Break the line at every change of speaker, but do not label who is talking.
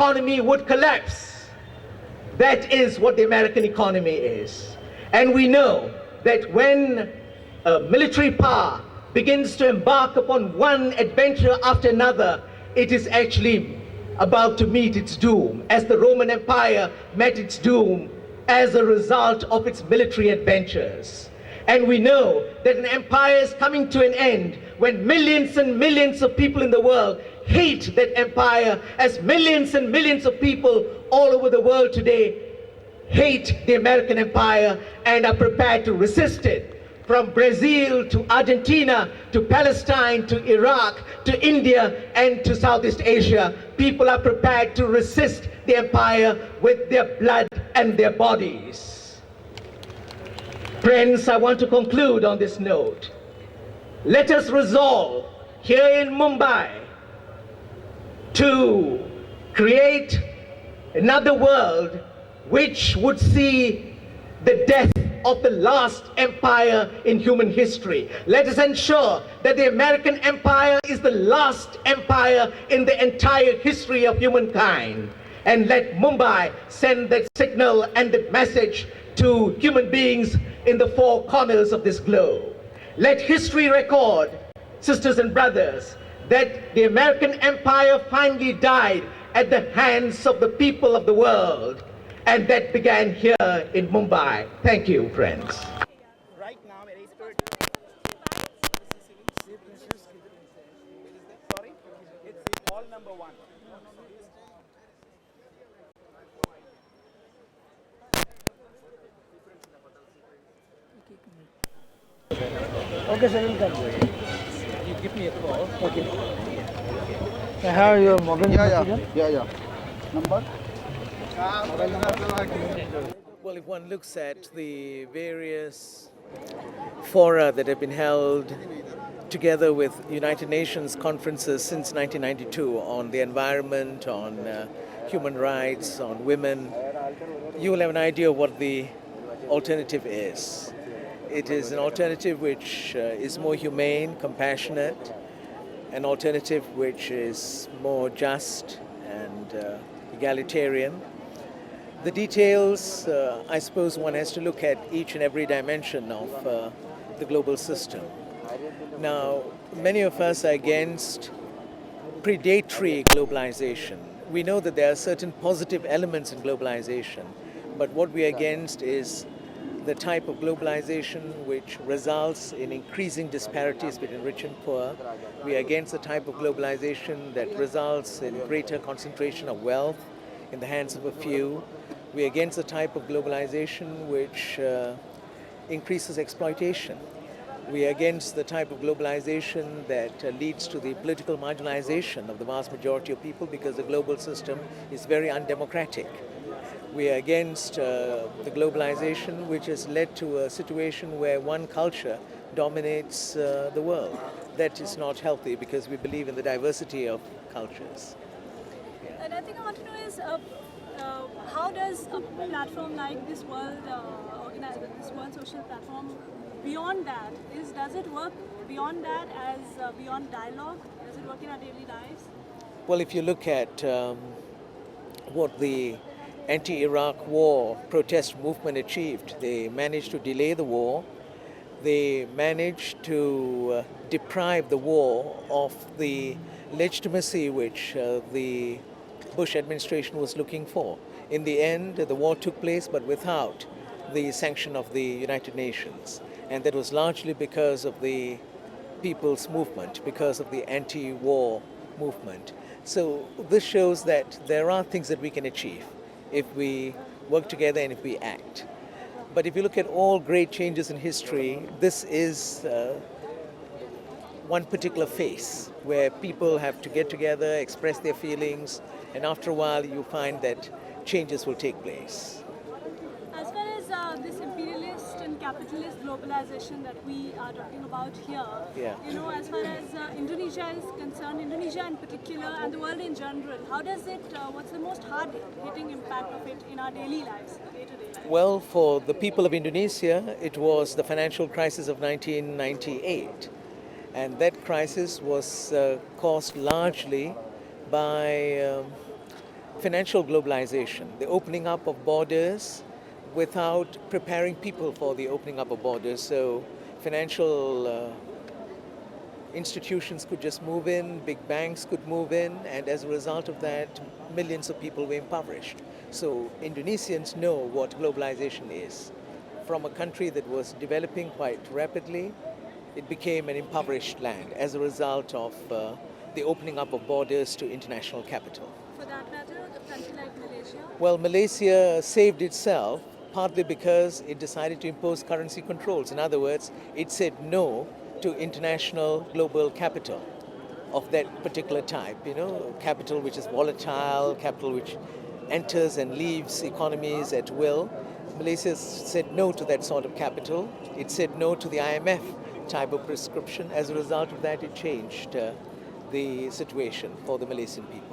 economy would collapse. That is what the American economy is. And we know that when a military power begins to embark upon one adventure after another, it is actually about to meet its doom, as the Roman Empire met its doom as a result of its military adventures. And we know that an empire is coming to an end when millions and millions of people in the world hate that empire, as millions and millions of people all over the world today hate the American empire and are prepared to resist it. From Brazil to Argentina to Palestine to Iraq to India and to Southeast Asia, people are prepared to resist the empire with their blood and their bodies. Friends, I want to conclude on this note. Let us resolve here in Mumbai to create another world which would see the death of the last empire in human history. Let us ensure that the American empire is the last empire in the entire history of humankind. And let Mumbai send that signal and that message to human beings in the four corners of this globe. Let history record, sisters and brothers, that the American empire finally died at the hands of the people of the world. And that began here in Mumbai. Thank you, friends.
Right now, sorry, it's hall number 1.
Okay, sir, will come.
You give me a call.
Okay. I have your mobile number.
Yeah. Number?
Well, if one looks at the various fora that have been held together with United Nations conferences since 1992 on the environment, on human rights, on women, you will have an idea of what the alternative is. It is an alternative which is more humane, compassionate, an alternative which is more just and egalitarian. The details, I suppose one has to look at each and every dimension of the global system. Now, many of us are against predatory globalization. We know that there are certain positive elements in globalization, but what we are against is the type of globalization which results in increasing disparities between rich and poor. We are against the type of globalization that results in greater concentration of wealth in the hands of a few. We are against the type of globalization which increases exploitation. We are against the type of globalization that leads to the political marginalization of the vast majority of people because the global system is very undemocratic. We are against the globalization which has led to a situation where one culture dominates the world. That is not healthy because we believe in the diversity of cultures.
And I think I want to know is how does a platform like this World Social Platform, beyond that, does it work beyond that as beyond dialogue? Does it work in our daily lives?
Well, if you look at what the anti-Iraq war protest movement achieved, they managed to delay the war. They managed to deprive the war of the legitimacy which the Bush administration was looking for. In the end, the war took place, but without the sanction of the United Nations. And that was largely because of the people's movement, because of the anti-war movement. So this shows that there are things that we can achieve if we work together and if we act. But if you look at all great changes in history, this is one particular phase where people have to get together, express their feelings, and after a while you find that changes will take place.
As far as this imperialist and capitalist globalization that we are talking about here, as far as Indonesia is concerned, Indonesia in particular and the world in general, how does it, what's the most hard-hitting impact of it in our daily lives, day-to-day life?
Well, for the people of Indonesia, it was the financial crisis of 1998. And that crisis was caused largely by financial globalization, the opening up of borders without preparing people for the opening up of borders. So financial institutions could just move in, big banks could move in, and as a result of that, millions of people were impoverished. So Indonesians know what globalization is. From a country that was developing quite rapidly, it became an impoverished land as a result of the opening up of borders to international capital.
For that matter, a country like Malaysia?
Well, Malaysia saved itself partly because it decided to impose currency controls. In other words, it said no to international global capital of that particular type, capital which is volatile, capital which enters and leaves economies at will. Malaysia said no to that sort of capital. It said no to the IMF type of prescription. As a result of that, it changed the situation for the Malaysian people.